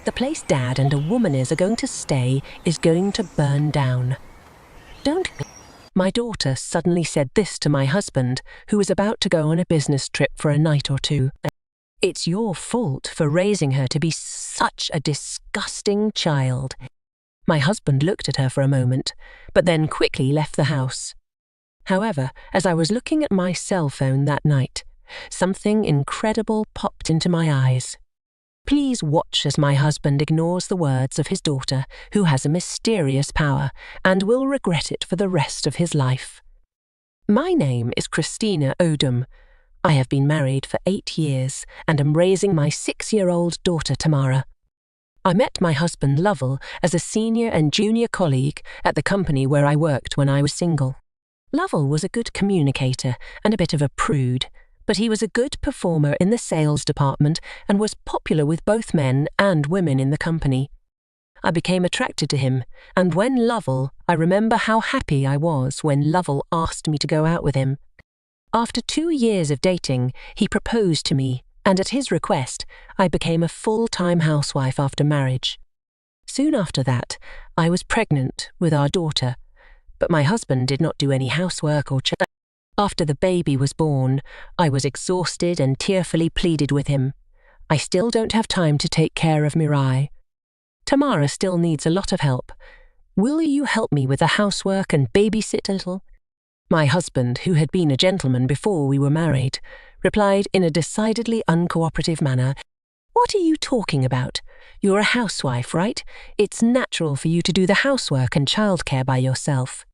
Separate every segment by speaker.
Speaker 1: The place Dad and a womaness are going to stay is going to burn down. Don't. My daughter suddenly said this to my husband, who was about to go on a business trip for a night or two. It's your fault for raising her to be such a disgusting child. My husband looked at her for a moment, but then quickly left the house. However, as I was looking at my cell phone that night, something incredible popped into my eyes. Please watch as my husband ignores the words of his daughter, who has a mysterious power and will regret it for the rest of his life. My name is Christina Odom. I have been married for 8 years and am raising my 6-year-old daughter Tamara. I met my husband Lovell as a senior and junior colleague at the company where I worked when I was single. Lovell was a good communicator and a bit of a prude, but he was a good performer in the sales department and was popular with both men and women in the company. I became attracted to him, and I remember how happy I was when Lovell asked me to go out with him. After 2 years of dating, he proposed to me, and at his request, I became a full-time housewife after marriage. Soon after that, I was pregnant with our daughter, but my husband did not do any housework or childcare. After the baby was born, I was exhausted and tearfully pleaded with him. I still don't have time to take care of Mirai. Tamara still needs a lot of help. Will you help me with the housework and babysit a little? My husband, who had been a gentleman before we were married, replied in a decidedly uncooperative manner, "What are you talking about? You're a housewife, right? It's natural for you to do the housework and childcare by yourself."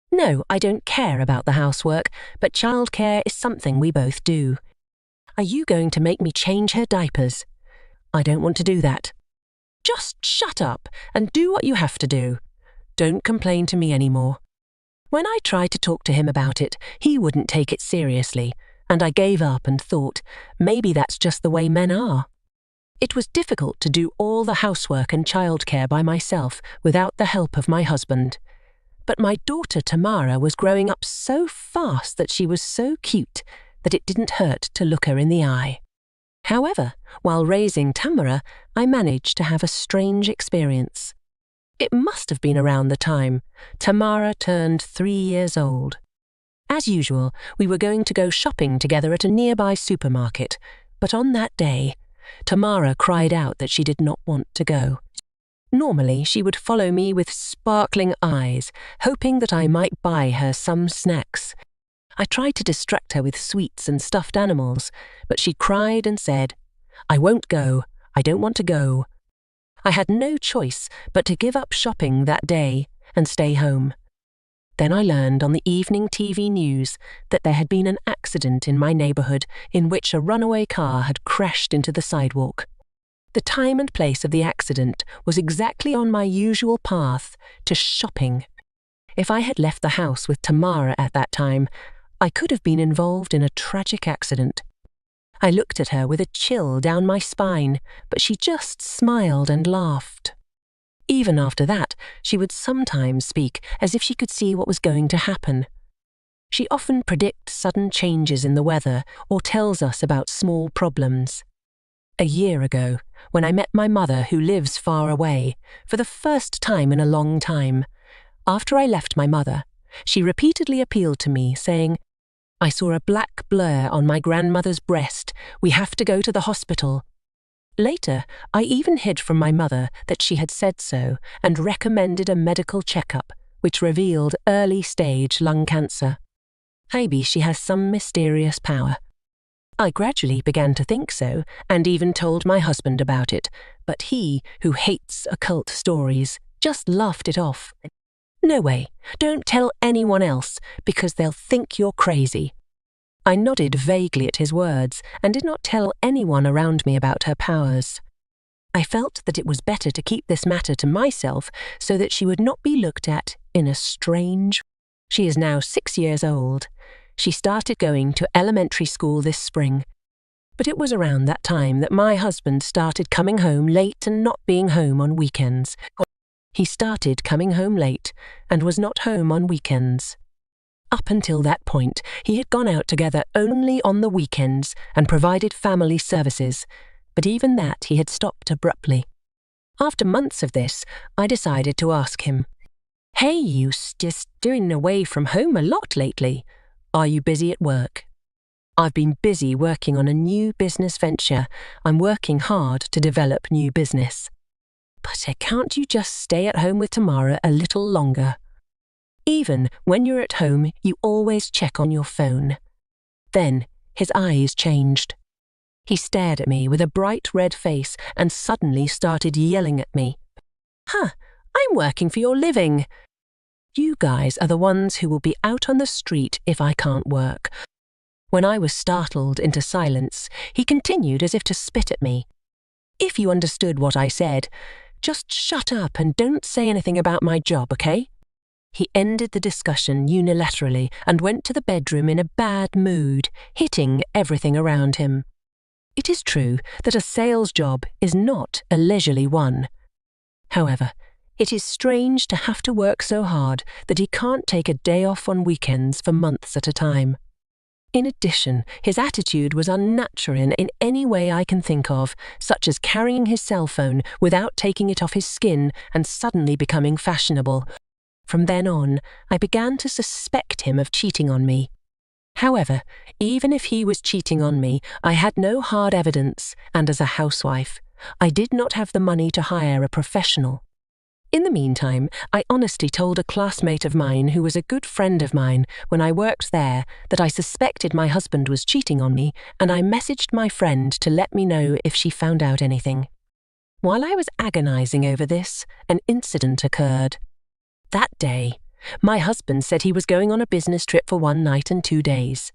Speaker 1: "No, I don't care about the housework, but childcare is something we both do." "Are you going to make me change her diapers?" "I don't want to do that." "Just shut up and do what you have to do. Don't complain to me anymore." When I tried to talk to him about it, he wouldn't take it seriously, and I gave up and thought, maybe that's just the way men are. It was difficult to do all the housework and childcare by myself without the help of my husband. But my daughter Tamara was growing up so fast that she was so cute that it didn't hurt to look her in the eye. However, while raising Tamara, I managed to have a strange experience. It must have been around the time Tamara turned 3 years old. As usual, we were going to go shopping together at a nearby supermarket, but on that day, Tamara cried out that she did not want to go. Normally, she would follow me with sparkling eyes, hoping that I might buy her some snacks. I tried to distract her with sweets and stuffed animals, but she cried and said, "I won't go. I don't want to go." I had no choice but to give up shopping that day and stay home. Then I learned on the evening TV news that there had been an accident in my neighborhood in which a runaway car had crashed into the sidewalk. The time and place of the accident was exactly on my usual path to shopping. If I had left the house with Tamara at that time, I could have been involved in a tragic accident. I looked at her with a chill down my spine, but she just smiled and laughed. Even after that, she would sometimes speak as if she could see what was going to happen. She often predicts sudden changes in the weather or tells us about small problems. A year ago, when I met my mother, who lives far away, for the first time in a long time, after I left my mother, she repeatedly appealed to me, saying, "I saw a black blur on my grandmother's breast. We have to go to the hospital." Later, I even hid from my mother that she had said so and recommended a medical checkup, which revealed early-stage lung cancer. Maybe she has some mysterious power. I gradually began to think so, and even told my husband about it, but he, who hates occult stories, just laughed it off. "No way, don't tell anyone else, because they'll think you're crazy." I nodded vaguely at his words and did not tell anyone around me about her powers. I felt that it was better to keep this matter to myself so that she would not be looked at in a strange way. She is now 6 years old. She started going to elementary school this spring. But it was around that time that my husband started coming home late and not being home on weekends. He started coming home late and was not home on weekends. Up until that point, he had gone out together only on the weekends and provided family services, but even that he had stopped abruptly. After months of this, I decided to ask him, "Hey, you just doing away from home a lot lately. Are you busy at work?" "I've been busy working on a new business venture. I'm working hard to develop new business." "But can't you just stay at home with Tamara a little longer?" "Even when you're at home, you always check on your phone." Then his eyes changed. He stared at me with a bright red face and suddenly started yelling at me. "I'm working for your living. You guys are the ones who will be out on the street if I can't work." When I was startled into silence, he continued as if to spit at me. "If you understood what I said, just shut up and don't say anything about my job, okay?" He ended the discussion unilaterally and went to the bedroom in a bad mood, hitting everything around him. It is true that a sales job is not a leisurely one. However, it is strange to have to work so hard that he can't take a day off on weekends for months at a time. In addition, his attitude was unnatural in any way I can think of, such as carrying his cell phone without taking it off his skin and suddenly becoming fashionable. From then on, I began to suspect him of cheating on me. However, even if he was cheating on me, I had no hard evidence, and as a housewife, I did not have the money to hire a professional. In the meantime, I honestly told a classmate of mine who was a good friend of mine when I worked there that I suspected my husband was cheating on me, and I messaged my friend to let me know if she found out anything. While I was agonizing over this, an incident occurred. That day, my husband said he was going on a business trip for 1 night and 2 days.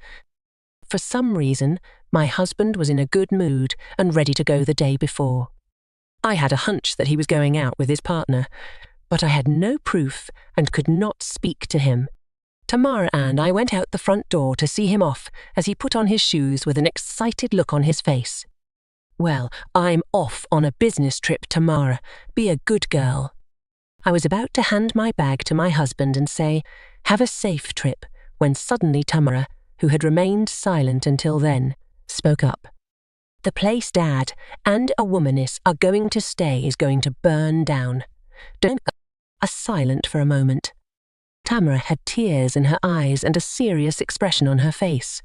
Speaker 1: For some reason, my husband was in a good mood and ready to go the day before. I had a hunch that he was going out with his partner, but I had no proof and could not speak to him. Tamara and I went out the front door to see him off as he put on his shoes with an excited look on his face. "Well, I'm off on a business trip, Tamara. Be a good girl." I was about to hand my bag to my husband and say, "Have a safe trip," when suddenly Tamara, who had remained silent until then, spoke up. "The place Dad and a womaness are going to stay is going to burn down. Don't..." A silent for a moment. Tamara had tears in her eyes and a serious expression on her face.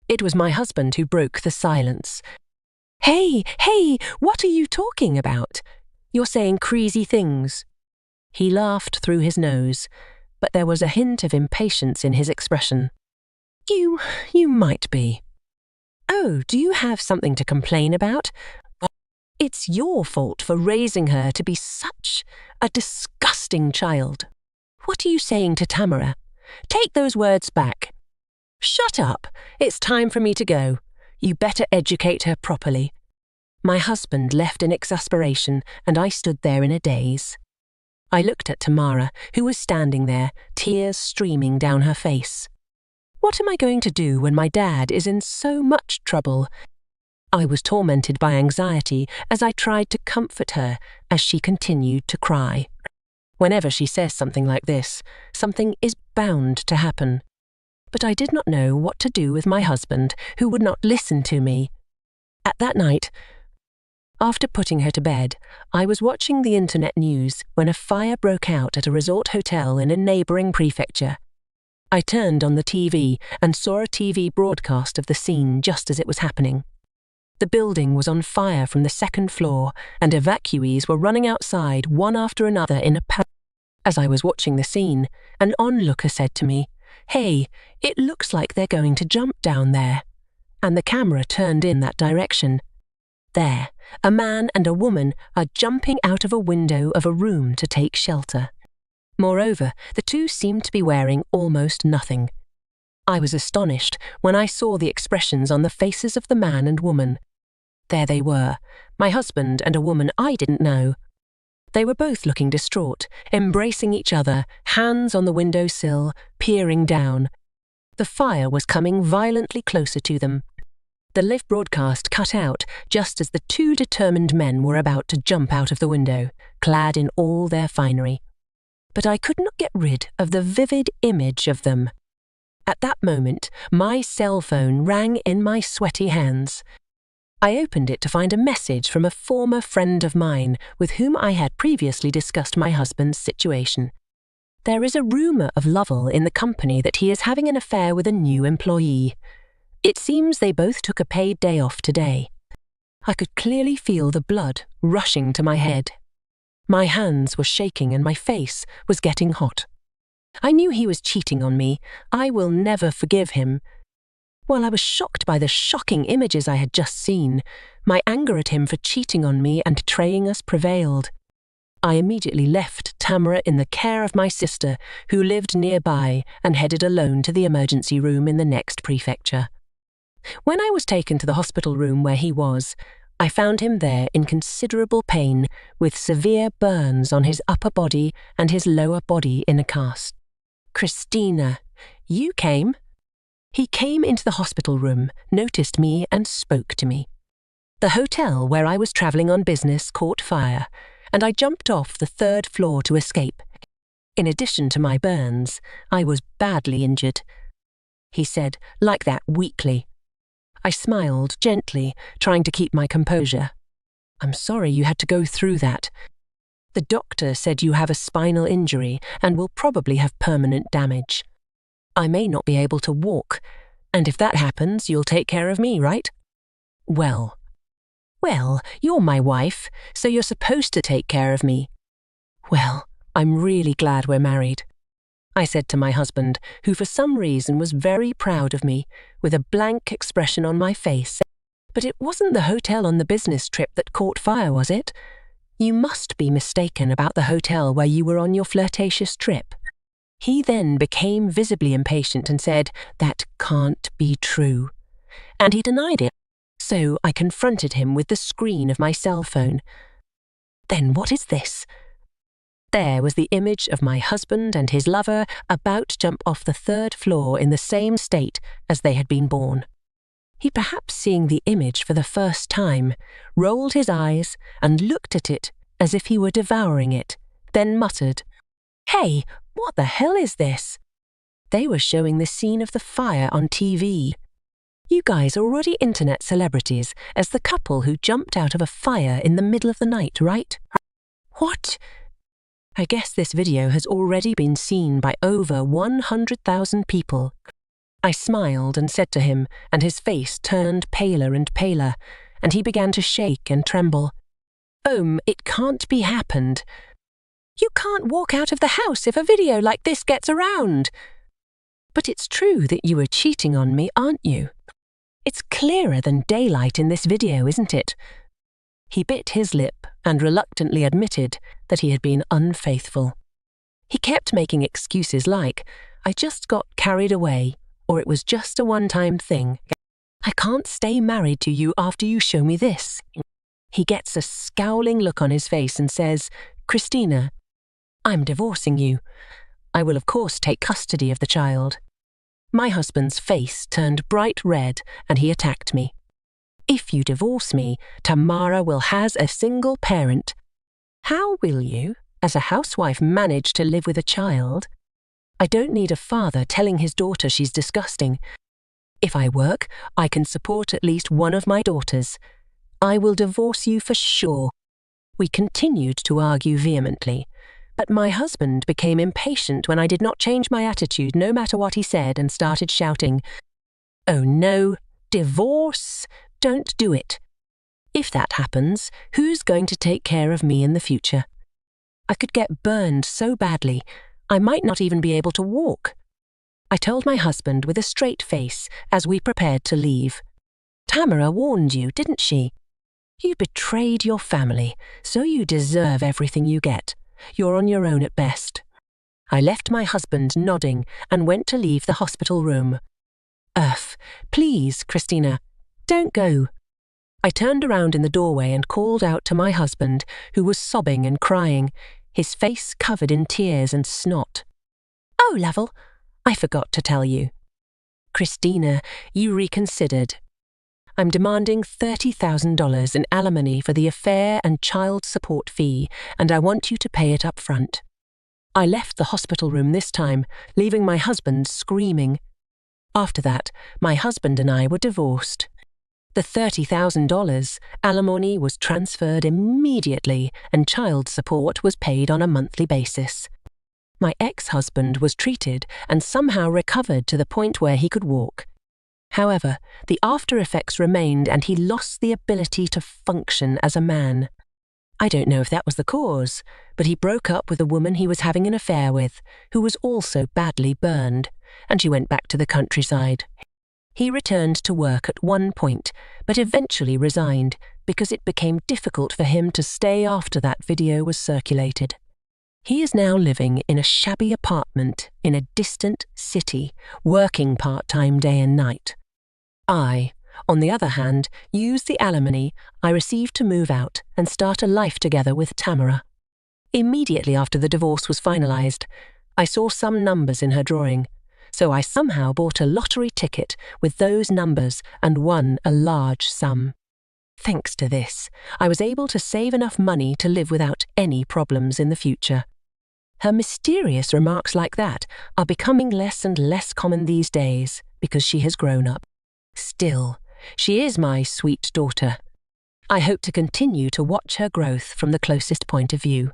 Speaker 1: It was my husband who broke the silence. Hey, what are you talking about? You're saying crazy things." He laughed through his nose, but there was a hint of impatience in his expression. You might be. "Oh, do you have something to complain about? It's your fault for raising her to be such a disgusting child. What are you saying to Tamara? Take those words back." "Shut up. It's time for me to go. You better educate her properly." My husband left in exasperation, and I stood there in a daze. I looked at Tamara, who was standing there, tears streaming down her face. What am I going to do when my dad is in so much trouble? I was tormented by anxiety as I tried to comfort her as she continued to cry. Whenever she says something like this, something is bound to happen. But I did not know what to do with my husband, who would not listen to me. At that night, after putting her to bed, I was watching the internet news when a fire broke out at a resort hotel in a neighbouring prefecture. I turned on the TV and saw a TV broadcast of the scene just as it was happening. The building was on fire from the second floor, and evacuees were running outside one after another in a panic. As I was watching the scene, an onlooker said to me, "Hey, it looks like they're going to jump down there." And the camera turned in that direction. There, a man and a woman are jumping out of a window of a room to take shelter. Moreover, the two seemed to be wearing almost nothing. I was astonished when I saw the expressions on the faces of the man and woman. There they were, my husband and a woman I didn't know. They were both looking distraught, embracing each other, hands on the windowsill, peering down. The fire was coming violently closer to them. The live broadcast cut out just as the two determined men were about to jump out of the window, clad in all their finery. But I could not get rid of the vivid image of them. At that moment, my cell phone rang in my sweaty hands. I opened it to find a message from a former friend of mine with whom I had previously discussed my husband's situation. There is a rumour of Lovell in the company that he is having an affair with a new employee. It seems they both took a paid day off today. I could clearly feel the blood rushing to my head. My hands were shaking and my face was getting hot. I knew he was cheating on me. I will never forgive him. While I was shocked by the shocking images I had just seen, my anger at him for cheating on me and betraying us prevailed. I immediately left Tamara in the care of my sister, who lived nearby, and headed alone to the emergency room in the next prefecture. When I was taken to the hospital room where he was, I found him there in considerable pain, with severe burns on his upper body and his lower body in a cast. "Christina, you came?" He came into the hospital room, noticed me and spoke to me. The hotel where I was travelling on business caught fire, and I jumped off the 3rd floor to escape. In addition to my burns, I was badly injured. He said, like that, weakly. I smiled gently, trying to keep my composure. "I'm sorry you had to go through that. The doctor said you have a spinal injury and will probably have permanent damage. I may not be able to walk, and if that happens, you'll take care of me, right?" Well, you're my wife, so you're supposed to take care of me." "Well, I'm really glad we're married," I said to my husband, who for some reason was very proud of me, with a blank expression on my face. "But it wasn't the hotel on the business trip that caught fire, was it? You must be mistaken about the hotel where you were on your flirtatious trip." He then became visibly impatient and said, "That can't be true." And he denied it. So I confronted him with the screen of my cell phone. "Then what is this?" There was the image of my husband and his lover about to jump off the 3rd floor in the same state as they had been born. He, perhaps seeing the image for the first time, rolled his eyes and looked at it as if he were devouring it, then muttered, "Hey, what the hell is this?" They were showing the scene of the fire on TV. You guys are already internet celebrities as the couple who jumped out of a fire in the middle of the night, right? What? I guess this video has already been seen by over 100,000 people. I smiled and said to him, and his face turned paler and paler, and he began to shake and tremble. It can't be happened. You can't walk out of the house if a video like this gets around." "But it's true that you were cheating on me, aren't you? It's clearer than daylight in this video, isn't it?" He bit his lip and reluctantly admitted that he had been unfaithful. He kept making excuses like, "I just got carried away," or "it was just a one-time thing. I can't stay married to you after you show me this." He gets a scowling look on his face and says, "Christina, I'm divorcing you. I will of course take custody of the child." My husband's face turned bright red and he attacked me. "If you divorce me, Tamara will has a single parent. How will you, as a housewife, manage to live with a child? I don't need a father telling his daughter she's disgusting. If I work, I can support at least one of my daughters. I will divorce you for sure." We continued to argue vehemently, but my husband became impatient when I did not change my attitude no matter what he said and started shouting, "Oh no, divorce! Don't do it. If that happens, who's going to take care of me in the future? I could get burned so badly, I might not even be able to walk." I told my husband with a straight face as we prepared to leave. "Tamara warned you, didn't she? You betrayed your family, so you deserve everything you get. You're on your own at best." I left my husband nodding and went to leave the hospital room. Please, Christina, don't go." I turned around in the doorway and called out to my husband, who was sobbing and crying, his face covered in tears and snot. "Oh, Lovell, I forgot to tell you. Christina, you reconsidered. I'm demanding $30,000 in alimony for the affair and child support fee, and I want you to pay it up front." I left the hospital room this time, leaving my husband screaming. After that, my husband and I were divorced. The $30,000 alimony was transferred immediately and child support was paid on a monthly basis. My ex-husband was treated and somehow recovered to the point where he could walk. However, the after effects remained and he lost the ability to function as a man. I don't know if that was the cause, but he broke up with a woman he was having an affair with, who was also badly burned, and she went back to the countryside. He returned to work at one point, but eventually resigned because it became difficult for him to stay after that video was circulated. He is now living in a shabby apartment in a distant city, working part-time day and night. I, on the other hand, used the alimony I received to move out and start a life together with Tamara. Immediately after the divorce was finalized, I saw some numbers in her drawing, so I somehow bought a lottery ticket with those numbers and won a large sum. Thanks to this, I was able to save enough money to live without any problems in the future. Her mysterious remarks like that are becoming less and less common these days because she has grown up. Still, she is my sweet daughter. I hope to continue to watch her growth from the closest point of view.